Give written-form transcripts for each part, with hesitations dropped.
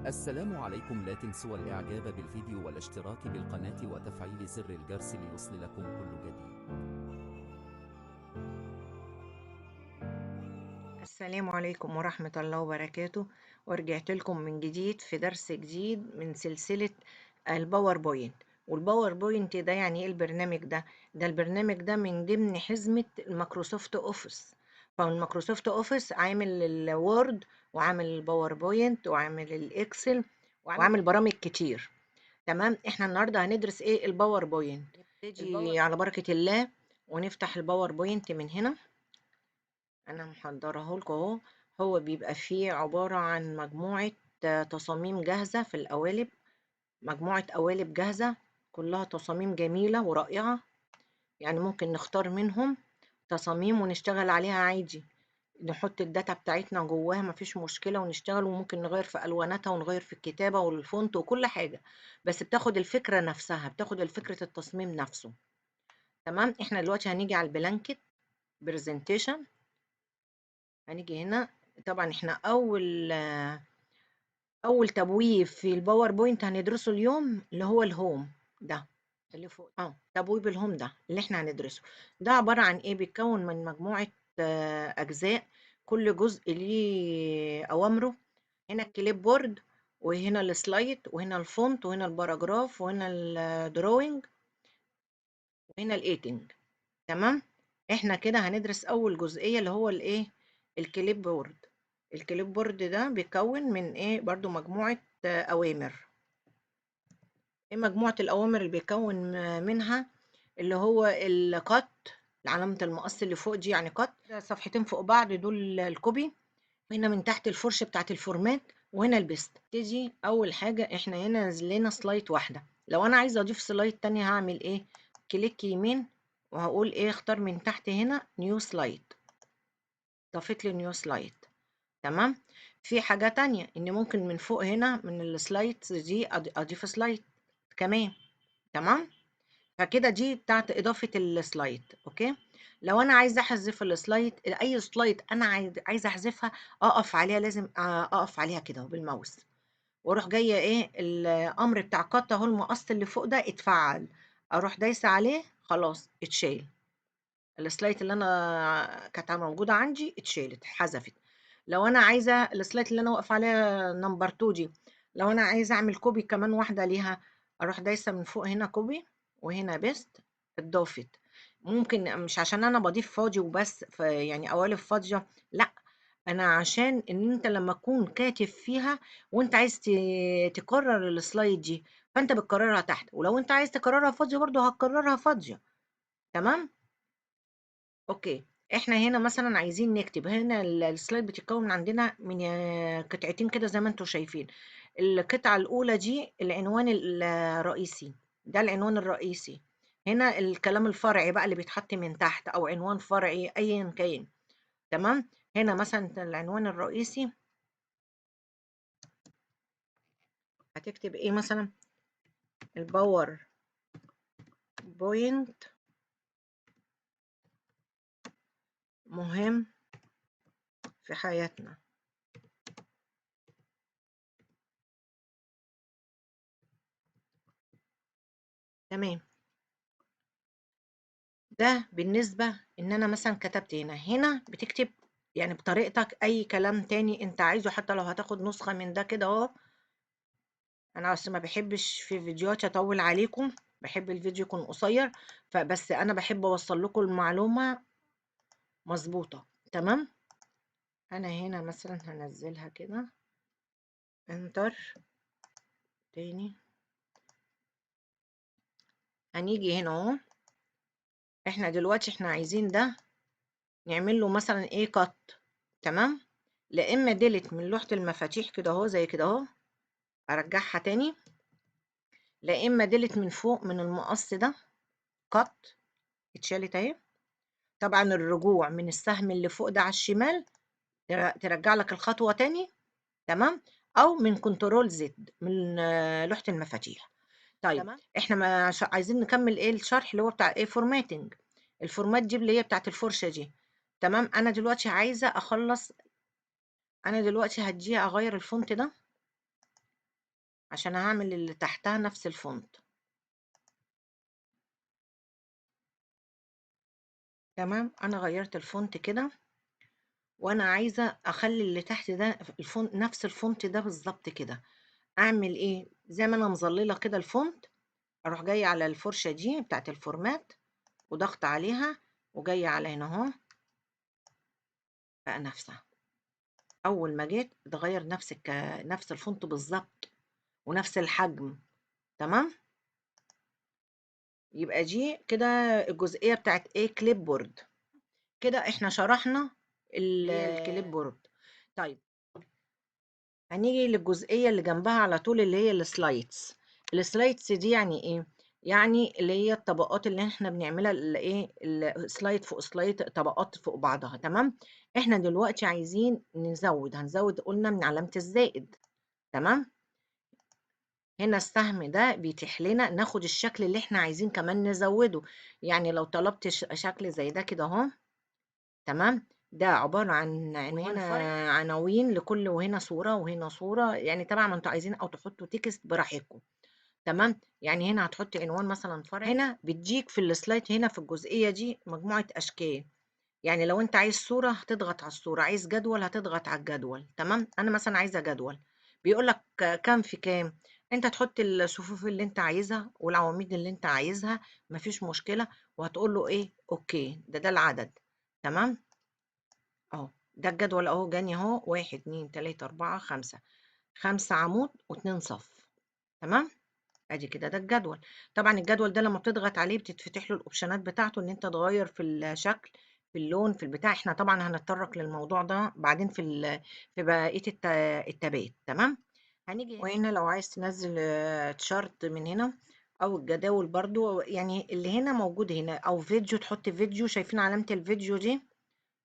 السلام عليكم. لا تنسوا الاعجاب بالفيديو والاشتراك بالقناة وتفعيل زر الجرس ليوصل لكم كل جديد. السلام عليكم ورحمة الله وبركاته، ورجعت لكم من جديد في درس جديد من سلسلة الباوربوينت. والباوربوينت ده يعني ايه البرنامج ده؟ ده البرنامج ده من ضمن حزمة المايكروسوفت اوفيس. فالمايكروسوفت اوفيس عامل الوورد وعامل الباوربوينت وعامل الاكسل وعامل برامج كتير. تمام، احنا النهارده هندرس ايه الباوربوينت. نبتدي على بركة الله ونفتح الباوربوينت من هنا. انا محضره لكم اهو. هو بيبقى فيه عباره عن مجموعه تصاميم جاهزه في القوالب، مجموعه قوالب جاهزه كلها تصاميم جميله ورائعه. يعني ممكن نختار منهم تصاميم ونشتغل عليها عادي، نحط الداتا بتاعتنا جواها مفيش مشكله ونشتغل، وممكن نغير في الواناتها ونغير في الكتابه والفونت وكل حاجه. بس بتاخد الفكره نفسها، بتاخد الفكره التصميم نفسه. تمام، احنا دلوقتي هنيجي على البلانكت برزنتيشن. هنيجي هنا. طبعا احنا اول تبويب في الباوربوينت هندرسه اليوم اللي هو الهوم ده، اللي فوق تبويب الهوم ده اللي احنا هندرسه. ده عبارة عن ايه؟ بيتكون من مجموعة اجزاء، كل جزء ليه اوامره. هنا الكليب بورد، وهنا السلايد، وهنا الفونت، وهنا الباراجراف، وهنا الدروينج، وهنا الايتنج. تمام، احنا كده هندرس اول جزئية اللي هو الايه؟ الكليب بورد. الكليب بورد ده بيتكون من ايه؟ برضو مجموعة اوامر. ايه مجموعة الاوامر اللي بيتكون منها؟ اللي هو القط، علامة المقص اللي فوق دي يعني قط، ده صفحتين فوق بعض دول الكوبي. وهنا من تحت الفرش بتاعت الفورمات، وهنا البيست. تيجي اول حاجة احنا هنا نازل لنا سلايد واحدة. لو انا عايزة اضيف سلايد تانية هعمل ايه؟ كليك يمين وهقول ايه؟ اختار من تحت هنا نيو سلايد. ضافت لي نيو سلايد. تمام. في حاجة تانية ان ممكن من فوق هنا من السلايدز دي اضيف سلايد كمان. تمام، فكده دي بتاعت اضافة السلايد. اوكي، لو انا عايزة احذف السلايد، اي سلايد انا عايزة احذفها، اقف عليها، لازم اقف عليها كده بالماوس، واروح جاية ايه؟ الامر بتاع قط اهو، المقص اللي فوق ده اتفعل، اروح دايسة عليه، خلاص اتشال. السلايد اللي انا كانت موجودة عندي اتشالت، اتحذفت. لو انا عايزه السلايد اللي انا واقفه عليها نمبر 2 دي، لو انا عايزه اعمل كوبي كمان واحده ليها، اروح دايسه من فوق هنا كوبي، وهنا بيست، اتضافت. ممكن مش عشان انا بضيف فاضي وبس، يعني قوالب فاضيه، لا، انا عشان ان انت لما تكون كاتب فيها وانت عايز تكرر السلايد دي، فانت بتكررها تحت، ولو انت عايز تكررها فاضيه برضو هتكررها فاضيه. تمام. اوكي، احنا هنا مثلا عايزين نكتب هنا السلايد بتتكون عندنا من قطعتين كده زي ما انتم شايفين. القطعة الأولى دي العنوان الرئيسي، ده العنوان الرئيسي. هنا الكلام الفرعي بقى اللي بيتحط من تحت، أو عنوان فرعي أيا كان. تمام، هنا مثلا العنوان الرئيسي هتكتب إيه مثلا؟ الباور بوينت مهم في حياتنا. تمام، ده بالنسبة ان انا مثلا كتبت هنا بتكتب يعني بطريقتك اي كلام تاني انت عايزه، حتى لو هتاخد نسخة من ده كده اهو. انا اصلا ما بحبش في فيديوهات اطول عليكم، بحب الفيديو يكون قصير، فبس انا بحب اوصل لكم المعلومة مظبوطة. تمام، انا هنا مثلا هنزلها كده، انتر تاني. هنيجي هنا اهو، احنا دلوقتي احنا عايزين ده نعمل له مثلا ايه؟ كات. تمام، لا اما ديلت من لوحة المفاتيح كده اهو، زي كده اهو، ارجعها تاني، لا اما ديلت من فوق من المقص ده، قط، اتشالت اهي. طبعا الرجوع من السهم اللي فوق ده على الشمال، ترجع لك الخطوة تاني. تمام، او من كنترول زد من لوحة المفاتيح. طيب، تمام، احنا ما عايزين نكمل ايه؟ الشرح اللي هو بتاع ايه؟ فورماتنج. الفورمات دي اللي هي بتاعت الفرشة دي. تمام، انا دلوقتي عايزة اخلص. انا دلوقتي هدي اغير الفونت ده، عشان هعمل اللي تحتها نفس الفونت. تمام، انا غيرت الفونت كده، وانا عايزه اخلي اللي تحت ده الفونت نفس الفونت ده بالظبط كده. اعمل ايه؟ زي ما انا مظلله كده الفونت، اروح جايه على الفرشه دي بتاعت الفورمات وضغط عليها، وجايه على هنا اهو بقى نفسها. اول ما جيت اتغير نفس الفونت بالظبط ونفس الحجم. تمام، يبقى دي كده الجزئيه بتاعت ايه كليب بورد. كده احنا شرحنا الكليب بورد. طيب هنيجي للجزئية اللي جنبها على طول اللي هي السلايدز. السلايدز دي يعني ايه؟ يعني اللي هي الطبقات اللي احنا بنعملها اللي ايه السلايد فوق سلايد، طبقات فوق بعضها. تمام، احنا دلوقتي عايزين هنزود قلنا من علامة الزائد. تمام، هنا السهم ده بيتيح لنا ناخد الشكل اللي احنا عايزين كمان نزوده. يعني لو طلبت شكل زي ده كده اهو. تمام، ده عبارة عن عنوان عناوين لكل، وهنا صورة وهنا صورة، يعني طبعا ما انتوا عايزين او تحطوا تكست براحتكم. تمام، يعني هنا هتحطي عنوان مثلا فرع. هنا بتجيك في السلايد هنا في الجزئية دي مجموعة اشكال. يعني لو انت عايز صورة هتضغط على الصورة، عايز جدول هتضغط على الجدول. تمام، انا مثلا عايزة جدول، بيقول لك كام في كام. انت تحط الصفوف اللي انت عايزها والعواميد اللي انت عايزها، مفيش مشكلة. وهتقول له ايه اوكي، ده العدد. تمام اهو، ده الجدول اهو جاني اهو، 1 2 3 4 5، 5 عمود و2 صف. تمام، ادي كده ده الجدول. طبعا الجدول ده لما بتضغط عليه بتتفتح له الاوبشنات بتاعته ان انت تغير في الشكل، في اللون، في البتاع. احنا طبعا هنتطرق للموضوع ده بعدين في بقيه التابات. تمام، هنيجي وهنا لو عايز تنزل تشارت من هنا او الجداول برضو، يعني اللي هنا موجود هنا، او فيديو تحط فيديو. شايفين علامة الفيديو دي؟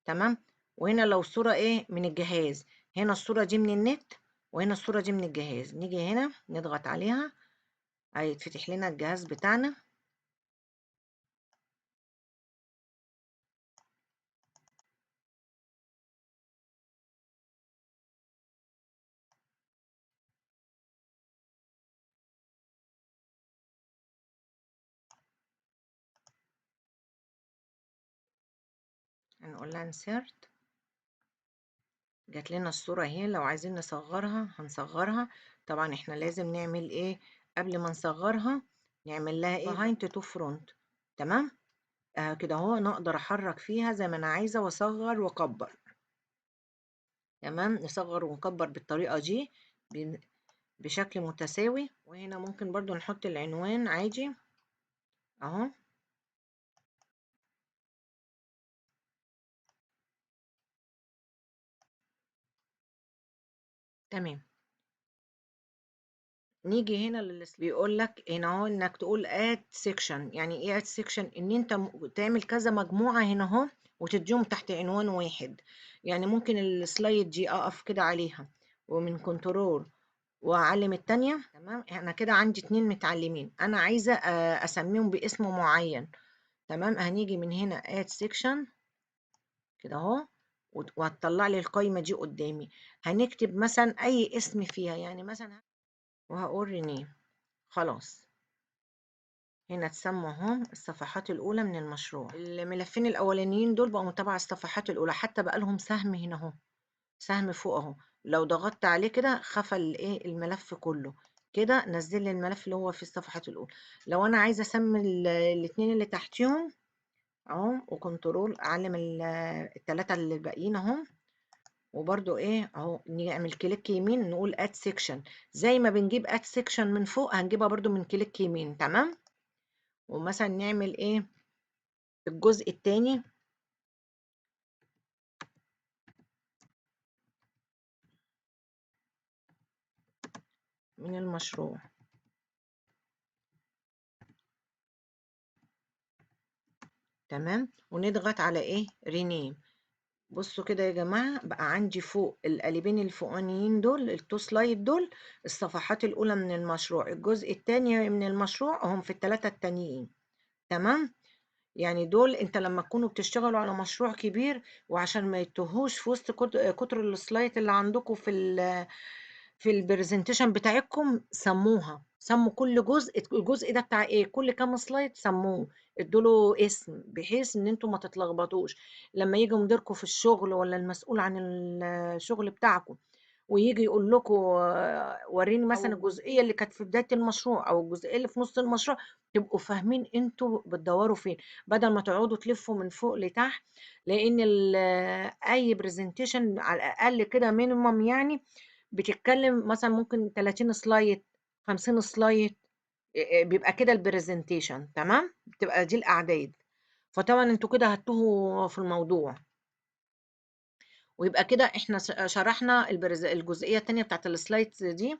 تمام، وهنا لو الصورة ايه من الجهاز، هنا الصورة دي من النت، وهنا الصورة دي من الجهاز. نيجي هنا نضغط عليها هيتفتح لنا الجهاز بتاعنا. هنقول لها انسيرت، جات لنا الصورة اهي. لو عايزين نصغرها هنصغرها. طبعا احنا لازم نعمل ايه قبل ما نصغرها؟ نعمل لها ايه behind to front. تمام، كده اهو انا اقدر احرك فيها زي ما انا عايزة واصغر واكبر. تمام، نصغر ونكبر بالطريقة دي بشكل متساوي. وهنا ممكن برضو نحط العنوان عادي اهو. تمام، نيجي هنا بيقول لك هنا اهو انك تقول اد سيكشن. يعني ايه اد سيكشن؟ ان انت تعمل كذا مجموعة هنا اهو وتديهم تحت عنوان واحد. يعني ممكن السلايد دي اقف كده عليها ومن كنترول واعلم التانية. تمام، انا كده عندي 2 متعلمين، انا عايزة اسميهم باسم معين. تمام، هنيجي من هنا اد سيكشن كده اهو، وهتطلع لي القايمة دي قدامي. هنكتب مثلا اي اسم فيها، يعني مثلا وهقول رينيم. خلاص، هنا اتسموا اهو الصفحات الاولى من المشروع. الملفين الاولانيين دول بقوا تبع الصفحات الاولى، حتى بقى لهم سهم هنا اهو، سهم فوق اهو. لو ضغطت عليه كده خفى الايه الملف كله. كده نزل لي الملف اللي هو في الصفحات الاولى. لو انا عايزه اسمي الاثنين اللي تحتيهم اهو، وكنترول اعلم الثلاثه اللي باقيين اهو. وبرده ايه اهو نعمل كليك يمين نقول اد سيكشن. زي ما بنجيب اد سيكشن من فوق هنجيبها برده من كليك يمين. تمام، ومثلا نعمل ايه الجزء الثاني من المشروع. تمام، ونضغط على ايه رينيم. بصوا كده يا جماعة، بقى عندي فوق القالبين الفوقانيين دول التو سلايد دول الصفحات الأولى من المشروع، الجزء الثاني من المشروع هم في الثلاثة التانيين. تمام، يعني دول انت لما تكونوا بتشتغلوا على مشروع كبير، وعشان ما يتوهوش في وسط كتر السلايد اللي عندكم في البرزنتيشن بتاعتكم سموها، سموا كل جزء، الجزء ده بتاع ايه، كل كام سلايد سموه، ادوا له اسم بحيث ان انتوا ما تتلخبطوش. لما يجي مديركم في الشغل ولا المسؤول عن الشغل بتاعكم ويجي يقول لكم وريني مثلا الجزئيه اللي كانت في بدايه المشروع او الجزئيه اللي في نص المشروع، تبقوا فاهمين انتوا بتدوروا فين، بدل ما تقعدوا تلفوا من فوق لتحت. لان اي برزنتيشن على الاقل كده مينيمم يعني بتتكلم مثلا ممكن 30 سلايد، 50 سلايد، بيبقى كده البرزنتيشن تمام، بتبقى دي الاعداد. فطبعا انتوا كده هتوهوا في الموضوع. ويبقى كده احنا شرحنا الجزئيه الثانيه بتاعت السلايدز دي.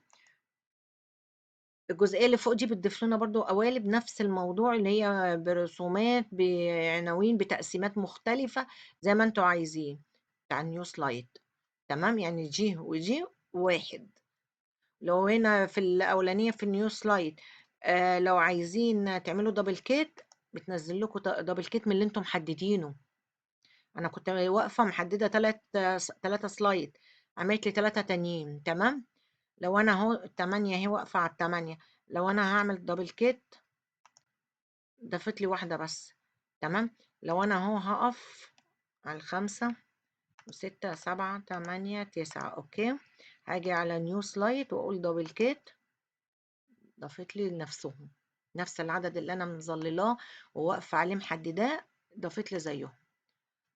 الجزئيه اللي فوق دي بتضيف لنا برضو قوالب نفس الموضوع، اللي هي برسومات بعناوين بتقسيمات مختلفه زي ما انتوا عايزين، بتاع النيو سلايد. تمام، يعني جي وجي واحد. لو هنا في الأولانية في النيو سلايد لو عايزين تعملوا دبل كيت، بتنزل لكم دبل كيت من اللي انتم محددينه. انا كنت واقفة محددة تلاتة سلايد، عملت لي 3 تانيين. تمام، لو انا اهو التمانية اهي واقفة على التمانية، لو انا هعمل دبل كيت ضافت لي واحدة بس. تمام، لو انا اهو هقف على الخمسة وستة سبعة تمانية تسعة، اوكي، هاجي على نيو سلايد واقول دبل كيت، ضافت لي لنفسهم نفس العدد اللي انا مظللاه وواقفه عليه محدداه، ضافت لي زيهم.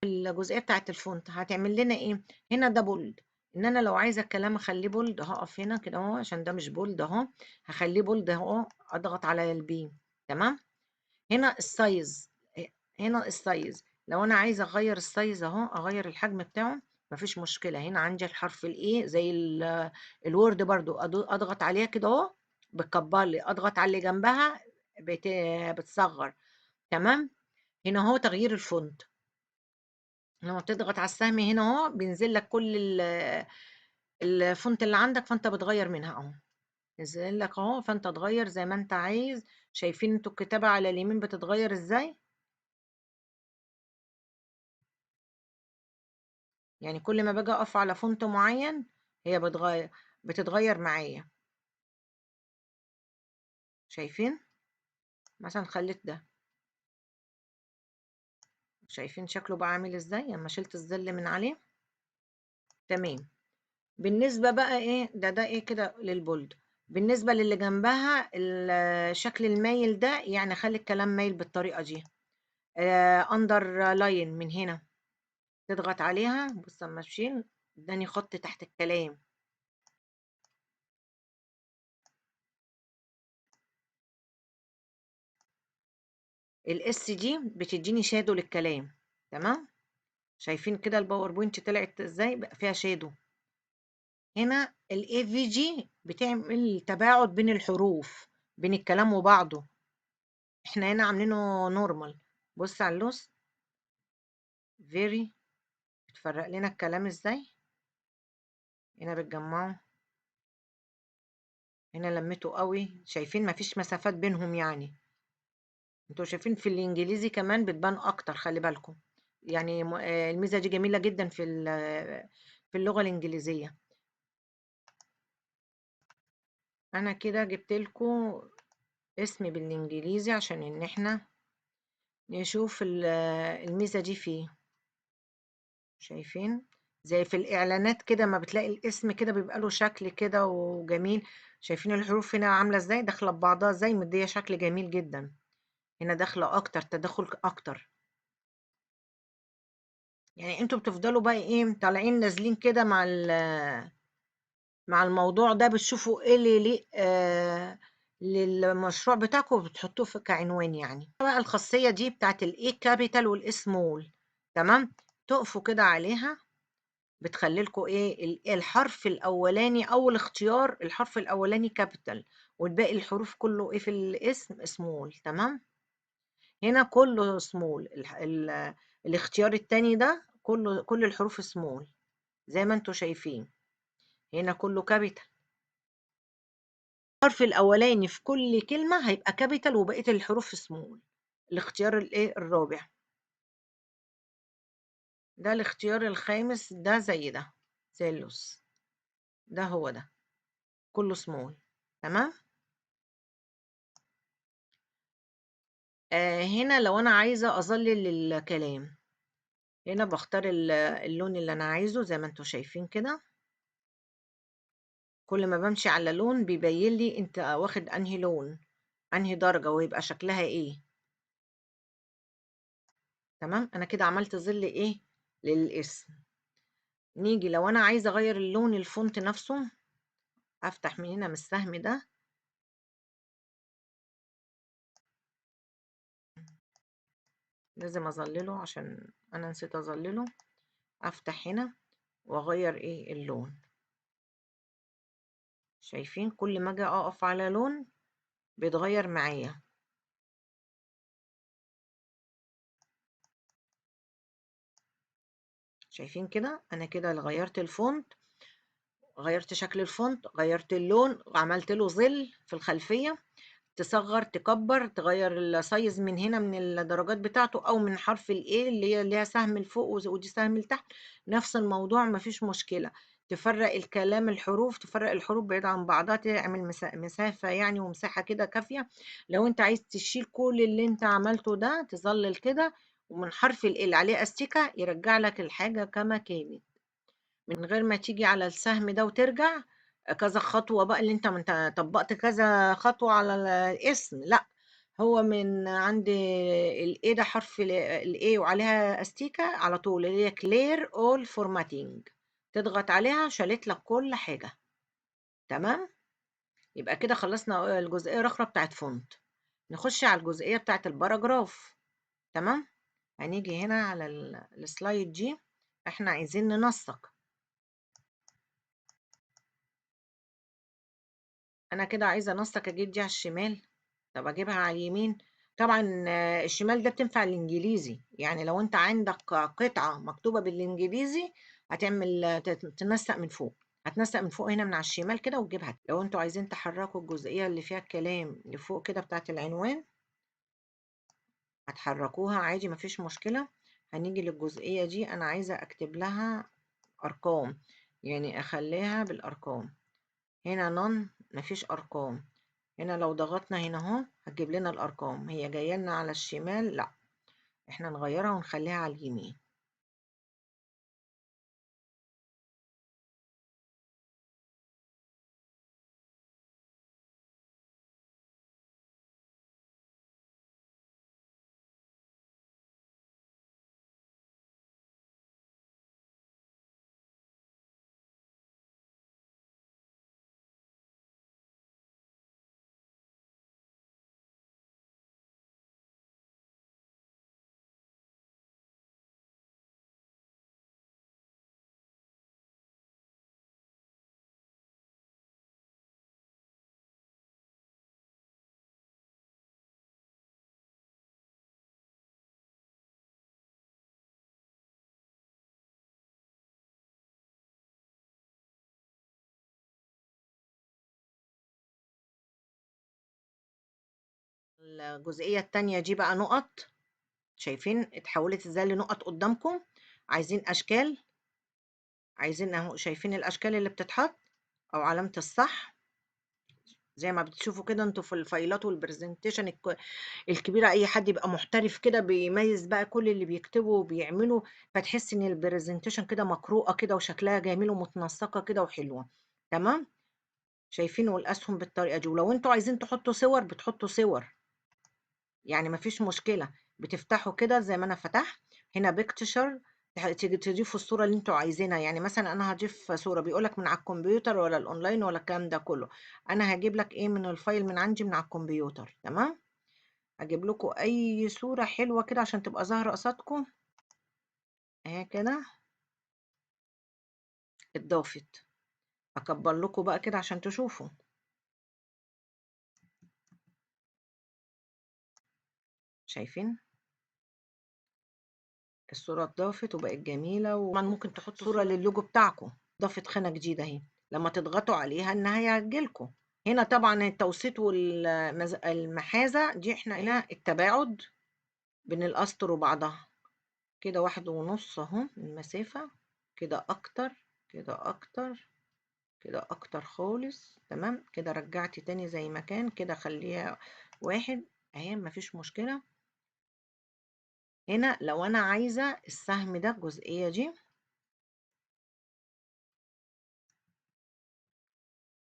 الجزئيه بتاعه الفونت هتعمل لنا ايه؟ هنا ده بولد، ان انا لو عايزه الكلام اخليه بولد هقف هنا كده اهو، عشان ده مش بولد اهو، هخليه بولد اهو، اضغط على البي. تمام، هنا السايز، هنا السايز لو انا عايزه اغير السايز اهو، اغير الحجم بتاعه، مفيش مشكله. هنا عندي الحرف الايه زي الوورد برضو، اضغط عليها كده اهو بتكبر لي، اضغط على اللي جنبها بتصغر. تمام، هنا اهو تغيير الفونت، لما بتضغط على السهم هنا اهو بينزل لك كل الفونت اللي عندك، فانت بتغير منها اهو، نزل لك اهو، فانت تغير زي ما انت عايز. شايفين انتوا الكتابة على اليمين بتتغير ازاي؟ يعني كل ما باجي اقف على فونت معين هي بتتغير معايا. شايفين؟ مثلا خليت ده، شايفين شكله بقى عامل ازاي لما شلت الظل من عليه؟ تمام. بالنسبة بقى ايه ده ايه كده للبولد. بالنسبة للي جنبها الشكل المايل ده، يعني خلي الكلام مايل بالطريقة دي. اندر لاين من هنا تضغط عليها، بص اما اشيل اداني خط تحت الكلام. الاس دي بتديني شادو للكلام. تمام، شايفين كده الباوربوينت طلعت ازاي بقى فيها شادو. هنا الاي في جي بتعمل تباعد بين الحروف، بين الكلام وبعضه. احنا هنا عاملينه نورمال، بص على اللوس فيري، بتفرق لنا الكلام ازاي. هنا بتجمعه، هنا لميته قوي، شايفين مفيش مسافات بينهم يعني. انتوا شايفين في الانجليزي كمان بتبان اكتر، خلي بالكم. يعني الميزة دي جميلة جدا في اللغة الانجليزية. انا كده جبت لكم اسم بالانجليزي عشان ان احنا نشوف الميزة دي فيه. شايفين زي في الإعلانات كده ما بتلاقي الاسم كده بيبقى له شكل كده وجميل. شايفين الحروف هنا عاملة ازاي داخلة ببعضها ازاي، مدية شكل جميل جدا. هنا داخلة أكتر، تداخل أكتر. يعني انتوا بتفضلوا بقى ايه طالعين نازلين كده مع الموضوع ده، بتشوفوا ايه اللي يليق للمشروع بتاعكم وبتحطوه في كعنوان. يعني بقى الخاصية دي بتاعت الاي كابيتال والاسمول، تمام، تقفوا كده عليها، بتخلي لكم ايه الحرف الاولاني او الاختيار الحرف الاولاني كابيتال، والباقي الحروف كله ايه في الاسم سمول. تمام، هنا كله سمول، الاختيار التاني ده كله كل الحروف سمول زي ما انتوا شايفين. هنا كله كابيتال، الحرف الاولاني في كل كلمة هيبقى كابيتال وبقية الحروف سمول. الاختيار الايه الرابع ده، الاختيار الخامس ده زي ده، زي اللوس ده، هو ده. كله سمول. تمام. هنا لو انا عايزة اظلل الكلام، هنا بختار اللون اللي انا عايزه زي ما انتوا شايفين كده. كل ما بمشي على لون بيبين لي انت واخد انهي لون، انهي درجة، ويبقى شكلها ايه. تمام. انا كده عملت ظل ايه للاسم. نيجي لو انا عايزة اغير اللون الفونت نفسه، افتح من هنا من السهم ده. لازم اظلله عشان انا نسيت اظلله. افتح هنا واغير ايه اللون. شايفين كل ما اجي اقف على لون بيتغير معايا. شايفين كده انا كده غيرت الفونت، غيرت شكل الفونت، غيرت اللون، عملت له ظل في الخلفية. تصغر تكبر تغير السايز من هنا من الدرجات بتاعته، او من حرف الايه اللي هي ليها سهم لفوق ودي سهم لتحت. نفس الموضوع مفيش مشكلة. تفرق الكلام الحروف، تفرق الحروف بعيد عن بعضها، تعمل مسافة يعني ومساحة كده كافية. لو انت عايز تشيل كل اللي انت عملته ده تظلل كده، ومن حرف ال اللي عليه استيكة يرجع لك الحاجة كما كانت، من غير ما تيجي على السهم ده وترجع كذا خطوة بقى، اللي انت طبقت كذا خطوة على الاسم. لا، هو من عند الايه ده حرف الايه وعليها استيكة على طول اللي هي كلير اول فورماتينج، تضغط عليها شالت لك كل حاجة. تمام. يبقى كده خلصنا الجزئية الأخرى بتاعت فونت. نخش على الجزئية بتاعت الباراجراف. تمام. هنيجي هنا على السلايد دي، احنا عايزين ننسق. انا كده عايزه انسق، اجيب دي على الشمال، طب اجيبها على اليمين. طبعا الشمال ده بتنفع الانجليزي، يعني لو انت عندك قطعه مكتوبه بالانجليزي هتعمل تنسق من فوق، هتنسق من فوق هنا من على الشمال كده وتجيبها. لو انتوا عايزين تحركوا الجزئيه اللي فيها الكلام لفوق كده بتاعت العنوان هتحركوها عادي مفيش مشكله. هنيجي للجزئيه دي، انا عايزه اكتب لها ارقام، يعني اخليها بالارقام. هنا نون مفيش ارقام. هنا لو ضغطنا هنا اهو هتجيب لنا الارقام، هي جايه لنا على الشمال، لا احنا نغيرها ونخليها على اليمين. الجزئيه التانية دي بقى نقط، شايفين اتحولت ازاي لنقط قدامكم. عايزين اشكال، عايزين اهو شايفين الاشكال اللي بتتحط او علامه الصح، زي ما بتشوفوا كده انتوا في الفايلات والبرزنتيشن الكبيرة. أي حد يبقى محترف كده بيميز بقى كل اللي بيكتبه وبيعمله، فتحس إن البرزنتيشن كده مقروءة كده وشكلها جميل ومتنسقة كده وحلوة. تمام. شايفين، والأسهم بالطريقة دي. ولو انتوا عايزين تحطوا صور بتحطوا صور، يعني مفيش مشكلة. بتفتحوا كده زي ما أنا فتحت هنا بيكتشر، تيجي تضيفوا الصورة اللي انتوا عايزينها. يعني مثلا أنا هضيف صورة، بيقولك من على الكمبيوتر ولا الأونلاين ولا الكلام ده كله. أنا هجيب لك إيه من الفايل من عندي من على الكمبيوتر. تمام. اجيب لكم اي صورة حلوة كده عشان تبقى ظاهرة قصادكم اهي كده اتضافت. اكبر لكم بقى كده عشان تشوفوا. شايفين الصورة اتضافت وبقت جميلة. وطبعا ممكن تحطوا صورة للوجو بتاعكم. ضافت خانة جديدة اهي، لما تضغطوا عليها انها هي هتجيلكم. هنا طبعا التوسيط والمحاذة دي احنا هنا التباعد بين الاسطر وبعضها كده 1.5 اهو المسافة، كده اكتر كده اكتر كده اكتر خالص. تمام كده، رجعت تاني زي ما كان كده، خليها واحد اهي، مفيش مشكلة. هنا لو انا عايزة السهم ده الجزئية دي،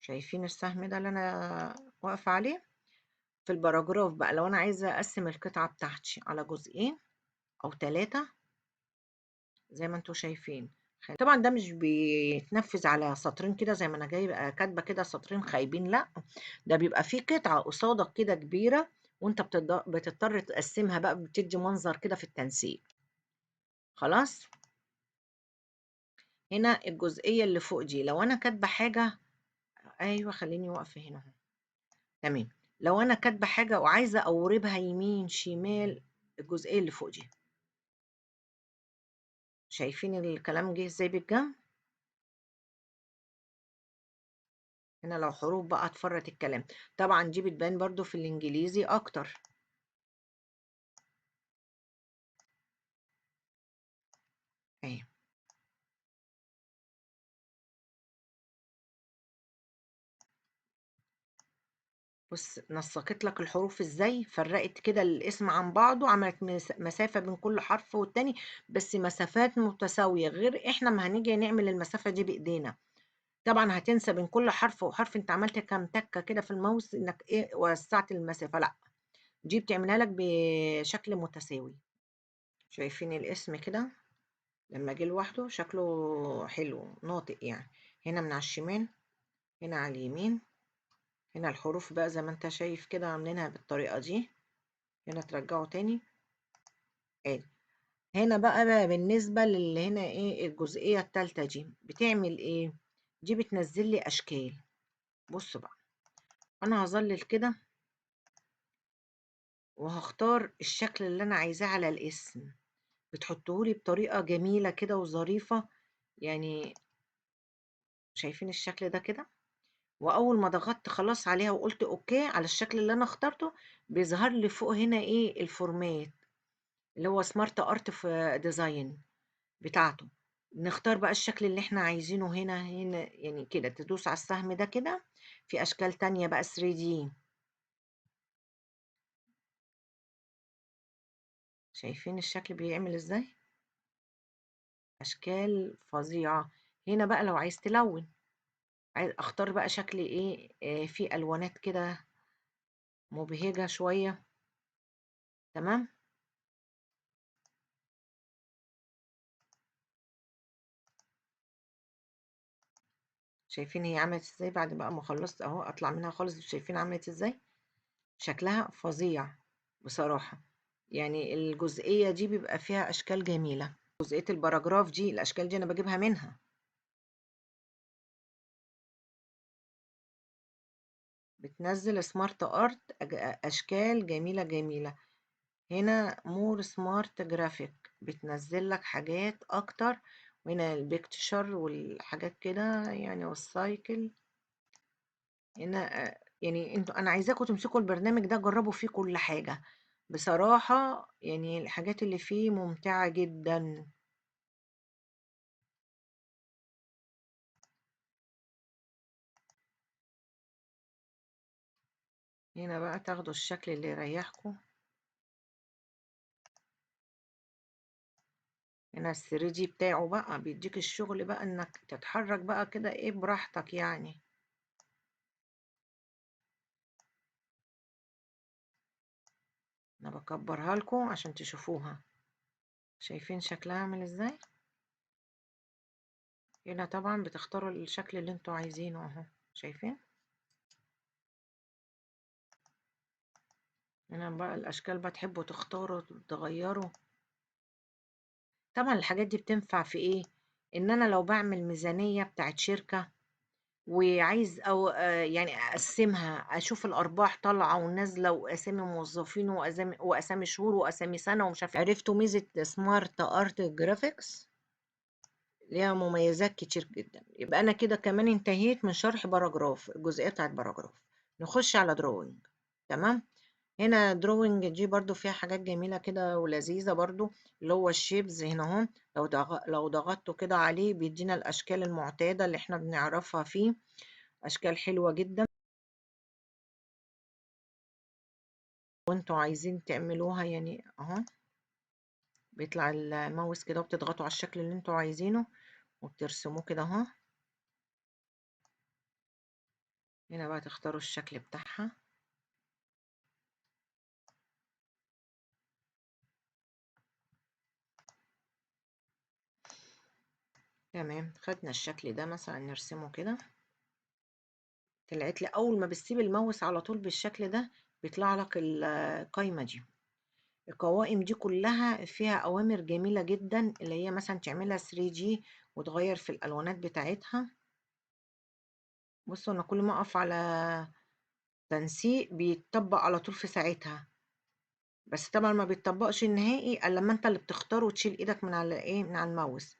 شايفين السهم ده اللي انا واقفة عليه في الباراجراف بقى، لو انا عايزة اقسم القطعة بتاعتي على جزئين او ثلاثة زي ما انتوا شايفين. طبعا ده مش بيتنفذ على سطرين كده زي ما انا جايبه كاتبه كده سطرين خايبين، لا، ده بيبقى فيه قطعه قصادك كده كبيره، وانت بتضطر تقسمها بقى، بتدي منظر كده في التنسيق. خلاص. هنا الجزئيه اللي فوق دي لو انا كاتبه حاجه، ايوه خليني واقفه هنا اهو. تمام. لو انا كاتبه حاجه وعايزه اوربها يمين شمال، الجزئيه اللي فوق دي، شايفين الكلام جه ازاي بالجنب. هنا لو حروف بقى اتفرت الكلام، طبعا دي بتبان برضو في الانجليزي اكتر. اهي بص، نسقت لك الحروف ازاي، فرقت كده الاسم عن بعضه، عملت مسافة بين كل حرف والتاني، بس مسافات متساوية، غير احنا ما هنيجي نعمل المسافة دي بايدينا. طبعا هتنسى بين كل حرف وحرف انت عملت كام تكة كده في الماوس انك ايه وسعت المسافة، لا، دي بتعملها لك بشكل متساوي. شايفين الاسم كده لما جه لوحده شكله حلو ناطق يعني. هنا من على الشمال، هنا على اليمين، هنا الحروف بقى زي ما انت شايف كده عاملينها بالطريقة دي. هنا ترجعوا تاني ادي. هنا بقى بالنسبة للي هنا ايه الجزئية التالتة دي بتعمل ايه، دي بتنزل لي اشكال. بص بقى، انا هظلل كده وهختار الشكل اللي انا عايزاه على الاسم، بتحطهولي بطريقة جميلة كده وظريفة يعني. شايفين الشكل ده كده، واول ما ضغطت خلاص عليها وقلت اوكي على الشكل اللي انا اخترته، بيظهر لي فوق هنا ايه الفورمات اللي هو سمارت ارت في ديزاين بتاعته. نختار بقى الشكل اللي احنا عايزينه. هنا يعني كده تدوس على السهم ده كده، في اشكال تانية بقى 3D. شايفين الشكل بيعمل ازاي، اشكال فظيعة. هنا بقى لو عايز تلون، عايز اختار بقى شكل ايه، في الوانات كده مبهجة شوية. تمام. شايفين هي عملت ازاي بعد بقى ما خلصت اهو اطلع منها خالص، شايفين عملت ازاي، شكلها فظيع بصراحة. يعني الجزئية دي بيبقى فيها اشكال جميلة. جزئية الباراجراف دي الاشكال دي انا بجيبها منها، بتنزل سمارت ارت اشكال جميلة جميلة. هنا مور سمارت جرافيك بتنزل لك حاجات اكتر، وهنا البيكتشر والحاجات كده يعني والسايكل. هنا يعني انتوا انا عايزاكم تمسكوا البرنامج ده جربوا فيه كل حاجة بصراحة، يعني الحاجات اللي فيه ممتعة جدا. هنا بقى تاخدوا الشكل اللي يريحكم. هنا الثري دي بتاعه بقى بيديك الشغل بقى انك تتحرك بقى كده ايه براحتك يعني. انا بكبرها لكم عشان تشوفوها. شايفين شكلها عامل ازاي. هنا طبعا بتختاروا الشكل اللي انتوا عايزينه اهو. شايفين هنا بقى الاشكال بقى تحبوا تختاروا تغيروا. طبعا الحاجات دي بتنفع في ايه، ان انا لو بعمل ميزانية بتاعت شركة وعايز او يعني اقسمها، اشوف الارباح طالعه ونازله واسامي موظفين واسامي شهور واسامي سنه ومش عارف. عرفتوا ميزه سمارت ارت جرافيكس ليها مميزات كتير جدا. يبقى انا كده كمان انتهيت من شرح باراجراف، الجزئيه بتاعت باراجراف. نخش على دروينج. تمام. هنا دروينج دي برضو فيها حاجات جميلة كده ولذيذة برضو، اللي هو الشيبز هنا اهو. لو ضغطتوا كده عليه بيدينا الأشكال المعتادة اللي احنا بنعرفها فيه، أشكال حلوة جدا. وانتوا عايزين تعملوها يعني اهو، بيطلع الماوس كده وبتضغطوا على الشكل اللي انتوا عايزينه وبترسموه كده اهو. هنا بقى تختاروا الشكل بتاعها. تمام، خدنا الشكل ده مثلا نرسمه كده. طلعت لي اول ما بتسيب الماوس على طول بالشكل ده بيطلع لك القايمة دي. القوائم دي كلها فيها أوامر جميلة جدا، اللي هي مثلا تعملها 3G وتغير في الألوانات بتاعتها. بصوا أنا كل ما أقف على تنسيق بيتطبق على طول في ساعتها، بس طبعا ما بيتطبقش النهائي إلا لما أنت اللي بتختار وتشيل إيدك من على إيه، من على الماوس.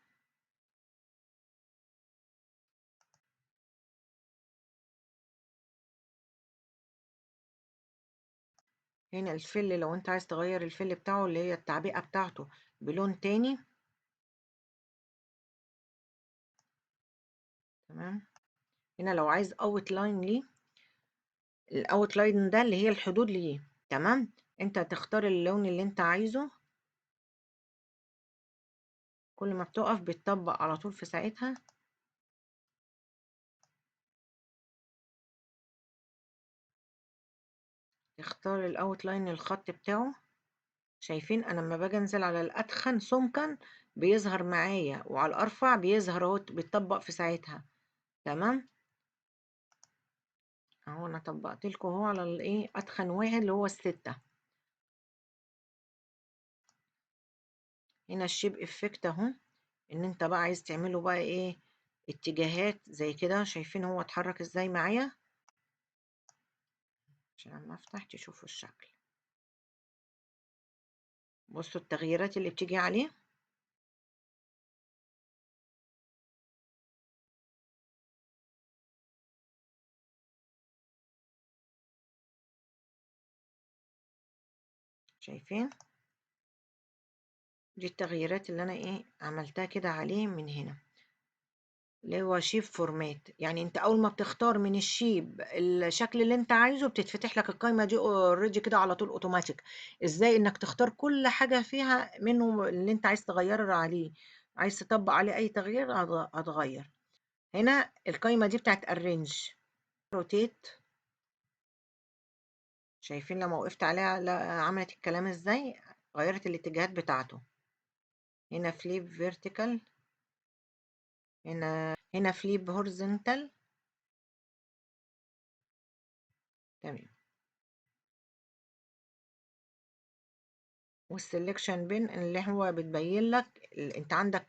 هنا الفل، لو أنت عايز تغير الفل بتاعه اللي هي التعبئة بتاعته بلون تاني. تمام. هنا لو عايز اوت لاين ليه، الاوت لاين ده اللي هي الحدود ليه. تمام، انت هتختار اللون اللي انت عايزه. كل ما بتقف بتطبق على طول في ساعتها. تختار الاوت لاين الخط بتاعه. شايفين انا لما باجي انزل على الاتخن سمكا بيظهر معايا، وعلى الارفع بيظهر اهو بيتطبق في ساعتها. تمام. اهو انا طبقت لكم اهو على الايه اتخن واحد اللي هو الستة. هنا الشيب افكت اهو، ان انت بقى عايز تعمله بقى ايه، اتجاهات زي كده. شايفين هو اتحرك ازاي معايا؟ عشان لما افتح تشوفوا الشكل. بصوا التغييرات اللي بتيجي عليه. شايفين؟ دي التغييرات اللي انا ايه عملتها كده عليه من هنا، اللي هو شيب فورمات. يعني انت اول ما بتختار من الشيب الشكل اللي انت عايزه بتتفتح لك القائمه دي اوريدي كده على طول اوتوماتيك. ازاي انك تختار كل حاجه فيها منه اللي انت عايز تغير عليه، عايز تطبق عليه اي تغيير هتغير. هنا القائمه دي بتاعت الرينج روتيت. شايفين لما وقفت عليها عملت الكلام ازاي، غيرت الاتجاهات بتاعته. هنا فليب فيرتيكال، هنا فليب هورزونتال. تمام. والسلكشن بين اللي هو بتبين لك انت عندك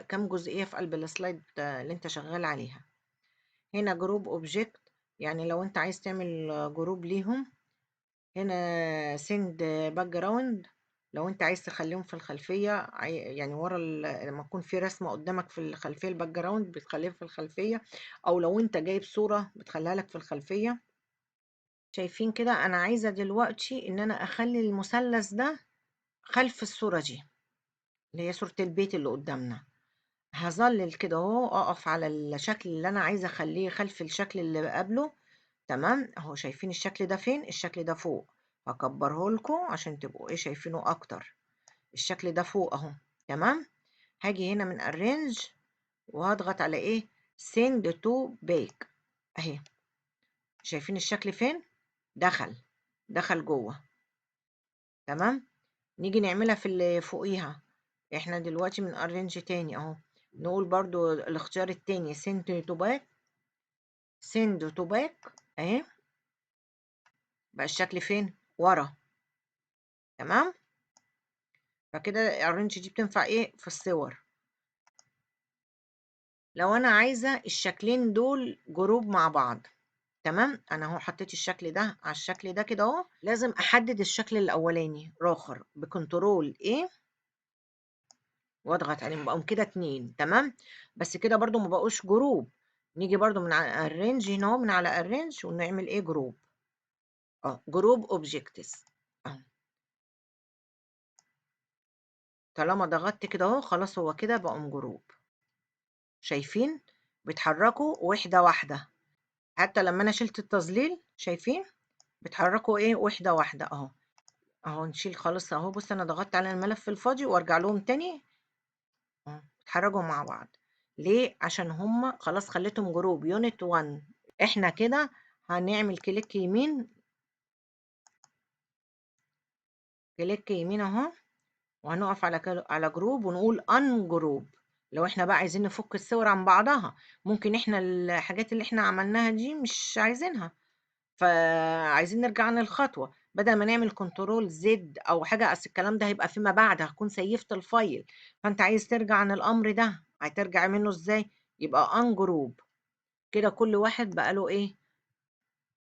كم جزئية في قلب السلايد اللي انت شغال عليها. هنا جروب اوبجكت، يعني لو انت عايز تعمل جروب ليهم. هنا سند باك جراوند، لو انت عايز تخليهم في الخلفية، يعني ورا لما يكون في رسمة قدامك في الخلفية الباك جراوند بتخليها في الخلفية، او لو انت جايب صورة بتخليها لك في الخلفية. شايفين كده؟ انا عايزة دلوقتي ان انا اخلي المثلث ده خلف الصورة دي اللي هي صورة البيت اللي قدامنا. هظلل كده اهو، اقف على الشكل اللي انا عايزة اخليه خلف الشكل اللي قبله. تمام اهو. شايفين الشكل ده فين؟ الشكل ده فوق. هكبره لكم عشان تبقوا ايه شايفينه اكتر. الشكل ده فوق اهو. تمام. هاجي هنا من arrange وهضغط على ايه، send to back اهي. شايفين الشكل فين؟ دخل جوه. تمام. نيجي نعملها في اللي فوقيها. احنا دلوقتي من arrange تاني اهو. نقول برضو الاختيار التاني send to back. send to back اهي. بقى الشكل فين؟ ورا. تمام. فكده arrange دي بتنفع ايه في الصور. لو انا عايزة الشكلين دول جروب مع بعض. تمام. انا اهو حطيت الشكل ده على الشكل ده كده اهو. لازم احدد الشكل الاولاني راخر بكنترول ايه واضغط عليهم بقوا كده اتنين. تمام. بس كده برضو ما بقوش جروب. نيجي برضو من على الرينج هنا اهو، من على الرينج ونعمل ايه جروب. جروب اوبجكتس اهو. طالما ضغطت كده اهو خلاص هو كده بقوا جروب. شايفين بيتحركوا واحدة واحدة، حتى لما انا شلت التظليل شايفين بيتحركوا ايه واحدة واحدة اهو. اهو نشيل خالص اهو. بص انا ضغطت على الملف الفاضي وارجع لهم تاني اهو اتحركوا مع بعض. ليه؟ عشان هما خلاص خليتهم جروب يونت 1. احنا كده هنعمل كليك يمين، كليك يمين اهو، وهنقف على جروب ونقول ان جروب. لو احنا بقى عايزين نفك الصور عن بعضها، ممكن احنا الحاجات اللي احنا عملناها دي مش عايزينها، فعايزين نرجع عن الخطوة بدل ما نعمل كنترول زد او حاجة. اصل الكلام ده هيبقى فيما بعد هكون سيفت الفايل، فانت عايز ترجع عن الامر ده هترجع منه ازاي؟ يبقى ان جروب. كده كل واحد بقى له ايه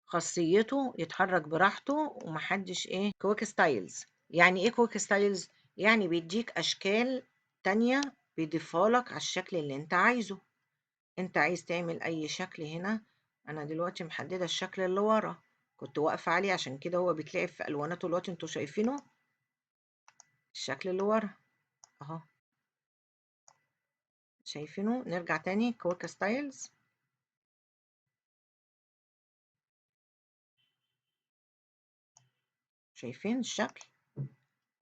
خاصيته، يتحرك براحته ومحدش ايه. كويك ستايلز يعني ايه؟ كويك ستايلز يعني بيديك اشكال تانية، بيضيفها لك على الشكل اللي انت عايزه. انت عايز تعمل اي شكل هنا. انا دلوقتي محددة الشكل اللي ورا كنت واقفة عليه، عشان كده هو بيتلعب في الواناته دلوقتي. انتوا شايفينه الشكل اللي ورا اهو، شايفينه؟ نرجع تاني كويك ستايلز. شايفين الشكل؟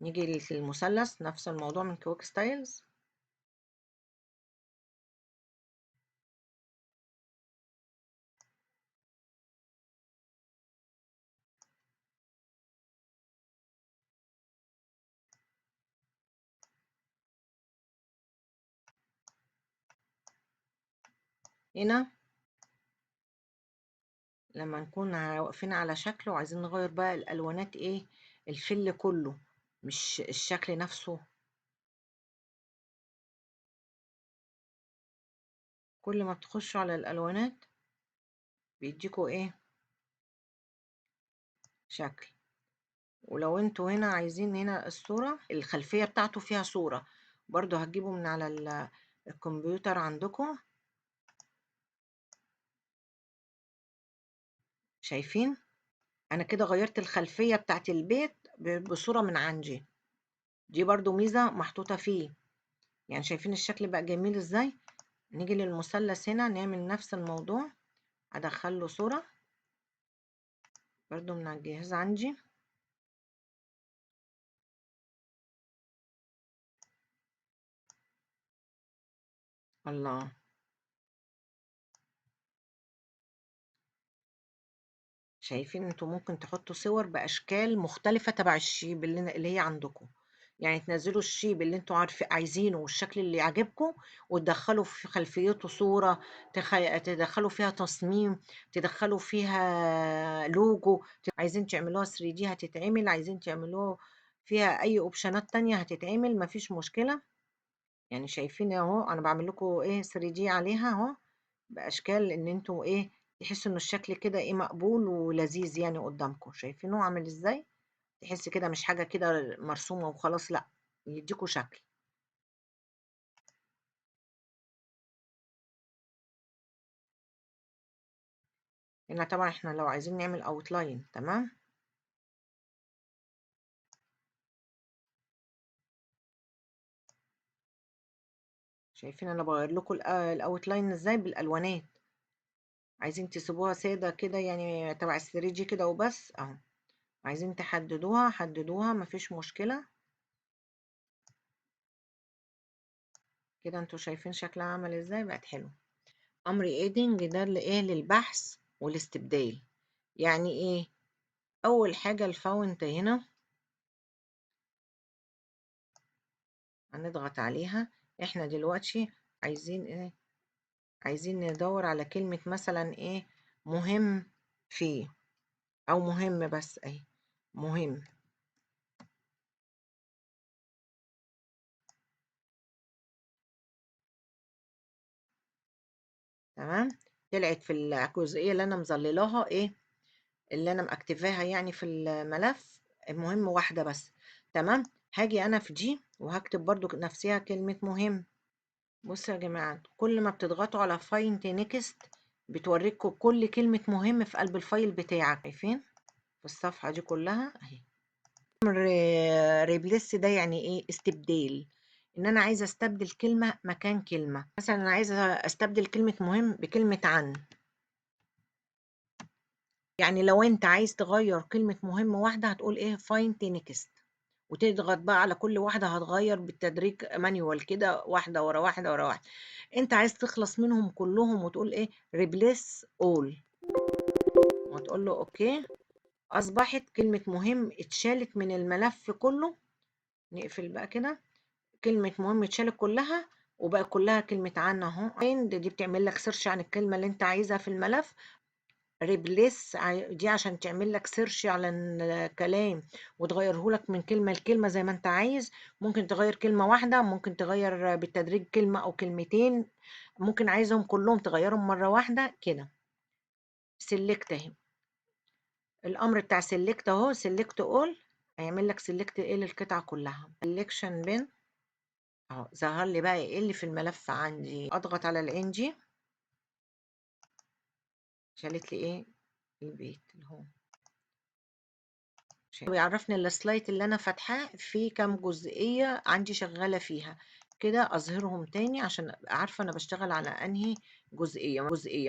نيجي للمثلث نفس الموضوع من كويك ستايلز. هنا لما نكون واقفين على شكل وعايزين نغير بقى الالوانات ايه، الفل كله مش الشكل نفسه. كل ما بتخشوا على الالوانات بيديكوا ايه شكل. ولو انتوا هنا عايزين هنا الصورة الخلفية بتاعته فيها صورة، برضو هتجيبوا من على الكمبيوتر عندكم. شايفين انا كده غيرت الخلفية بتاعت البيت بصورة من عندي. دي برضو ميزة محطوطة فيه. يعني شايفين الشكل بقى جميل ازاي؟ نيجي للمثلث هنا نعمل نفس الموضوع، ادخل له صورة برضو من على الجهاز عندي. الله، شايفين انتوا ممكن تحطوا صور باشكال مختلفة تبع الشيب اللي هي عندكم. يعني تنزلوا الشيب اللي انتوا عايزينه والشكل اللي يعجبكم، وتدخلوا في خلفيته صورة، تدخلوا فيها تصميم، تدخلوا فيها لوجو. عايزين تعملوها 3D هتتعمل، عايزين تعملوها فيها اي اوبشنات تانية هتتعمل، مفيش مشكلة. يعني شايفين اهو انا بعمل لكم ايه 3D عليها اهو، باشكال ان انتوا ايه تحسوا ان الشكل كده ايه مقبول ولذيذ يعني قدامكم. شايفينه عامل ازاي؟ تحس كده مش حاجة كده مرسومة وخلاص، لا يديكوا شكل. هنا طبعا احنا لو عايزين نعمل اوتلاين تمام. شايفين انا بغير لكم الاوتلاين ازاي بالالوانات. عايزين تسيبوها سادة كده يعني تبع السريجي كده وبس اهو. عايزين تحددوها حددوها مفيش مشكلة. كده انتوا شايفين شكلها عمل ازاي؟ بقت حلو. امر ايدنج ده لايه؟ للبحث والاستبدال. يعني ايه؟ اول حاجة الفاونت هنا هنضغط عليها. احنا دلوقتي عايزين ايه؟ عايزين ندور على كلمة مثلا ايه مهم فيه، او مهم بس اهي مهم. تمام. طلعت في الجزئية اللي انا مظللاها ايه، اللي انا مكتفاها يعني في الملف المهم واحدة بس. تمام. هاجي انا في دي وهكتب برضو نفسها كلمة مهم. بصوا يا جماعة كل ما بتضغطوا على فايند نيكست بتوريكم كل كلمة مهم في قلب الفايل بتاعك. شايفين في الصفحة دي كلها اهي. ريبليس ده يعني ايه؟ استبدال. ان انا عايزه استبدل كلمه مكان كلمه. مثلا انا عايزه استبدل كلمه مهم بكلمه عن. يعني لو انت عايز تغير كلمه مهم واحده هتقول ايه؟ فايند نيكست، وتضغط بقى على كل واحده هتغير بالتدريج مانيوال كده، واحده ورا واحده ورا واحده. انت عايز تخلص منهم كلهم وتقول ايه؟ ريبليس اول، وتقول له اوكي. اصبحت كلمه مهم اتشالت من الملف كله. نقفل بقى كده. كلمة مهم اتشالت كلها، وبقى كلها كلمة عن اهو. دي بتعمل لك سيرش عن الكلمة اللي انت عايزها في الملف. ريبليس دي عشان تعمل لك سيرش على الكلام وتغيره لك من كلمة لكلمة زي ما انت عايز. ممكن تغير كلمة واحدة، ممكن تغير بالتدريج كلمة او كلمتين، ممكن عايزهم كلهم تغيرهم مرة واحدة كده. سيلكت اهي، الامر بتاع سيلكت اهو، سيلكت اول، هيعمل لك سيلكت ايه للقطعة كلها. سيلكشن بين اهو، ظهر لي بقى ايه اللي في الملف عندي. اضغط على الانجي، شالت لي ايه؟ البيت اللي هو بيعرفني السلايد اللي انا فاتحاه في كام جزئية عندي شغالة فيها. كده اظهرهم تاني عشان ابقى عارفة انا بشتغل على انهي جزئية.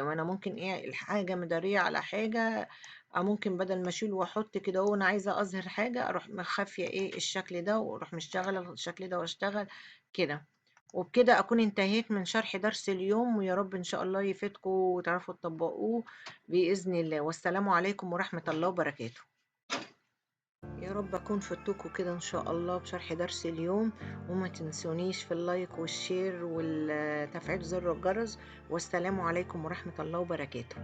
وانا ممكن ايه الحاجة مدارية على حاجة، او ممكن بدل ما اشيل واحط كده وانا عايزة اظهر حاجة اروح مخفية ايه الشكل ده، واروح مشتغلة الشكل ده واشتغل كده. وبكده أكون انتهيت من شرح درس اليوم، ويا رب إن شاء الله يفيدكم وتعرفوا تطبقوه بإذن الله. والسلام عليكم ورحمة الله وبركاته. يا رب أكون فدتكم كده إن شاء الله بشرح درس اليوم. وما تنسونيش في اللايك والشير وتفعيل زر الجرس. والسلام عليكم ورحمة الله وبركاته.